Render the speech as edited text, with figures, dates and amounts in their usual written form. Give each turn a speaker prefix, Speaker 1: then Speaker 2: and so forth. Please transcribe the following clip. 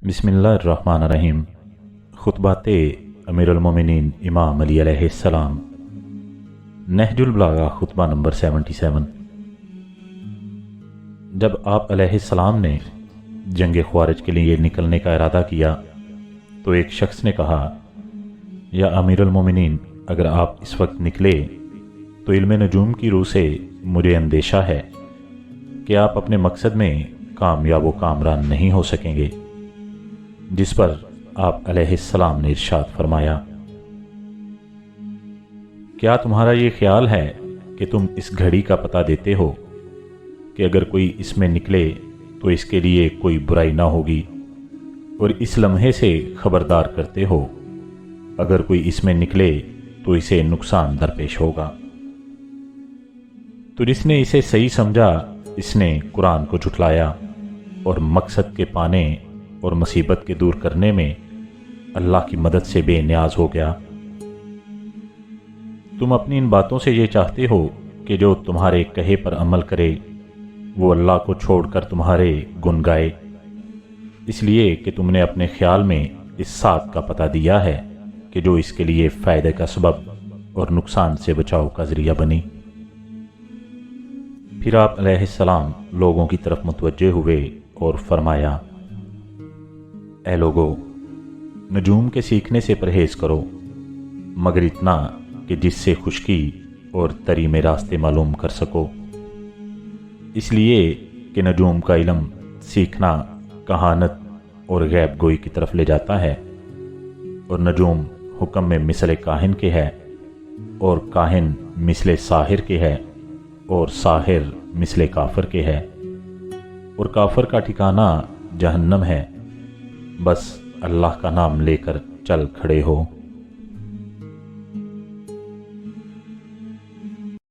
Speaker 1: बिस्मिल्लाहिर्रहमानिर्रहीम। खुतबाते अमीरुल-मोमिनीन इमाम अली अलैहिस्सलाम। नहजुल बलागा खुतबा नंबर 77। जब आप अलैहिस्सलाम ने जंग ख्वारिज के लिए निकलने का इरादा किया तो एक शख्स ने कहा, या अमीरुल-मोमिनीन, अगर आप इस वक्त निकले तो इल्म नजूम की रूह से मुझे अंदेशा है कि आप अपने मकसद में कामयाब व कामरान नहीं हो सकेंगे। जिस पर आप अलैहिस्सलाम ने इरशाद फरमाया, क्या तुम्हारा ये ख्याल है कि तुम इस घड़ी का पता देते हो कि अगर कोई इसमें निकले तो इसके लिए कोई बुराई ना होगी, और इस लम्हे से खबरदार करते हो अगर कोई इसमें निकले तो इसे नुकसान दरपेश होगा। तो जिसने इसे सही समझा इसने कुरान को झुठलाया और मकसद के पाने और मुसीबत के दूर करने में अल्लाह की मदद से बेनियाज हो गया। तुम अपनी इन बातों से ये चाहते हो कि जो तुम्हारे कहे पर अमल करे वो अल्लाह को छोड़कर तुम्हारे गुन गाए, इसलिए कि तुमने अपने ख्याल में इस साथ का पता दिया है कि जो इसके लिए फ़ायदे का सबब और नुकसान से बचाव का ज़रिया बनी। फिर आप अलैहिस्सलाम लोगों की तरफ मुतवज्जे हुए और फरमाया, ऐ लोगो, नजूम के सीखने से परहेज करो, मगर इतना कि जिससे खुश्की और तरी में रास्ते मालूम कर सको। इसलिए कि नजूम का इल्म सीखना कहानत और गैब गोई की तरफ ले जाता है, और नजूम हुक्म में मिसले काहिन के है, और काहिन मिसले साहिर के है, और साहिर मिसले काफर के है, और काफर का ठिकाना जहन्नम है। बस अल्लाह का नाम लेकर चल खड़े हो।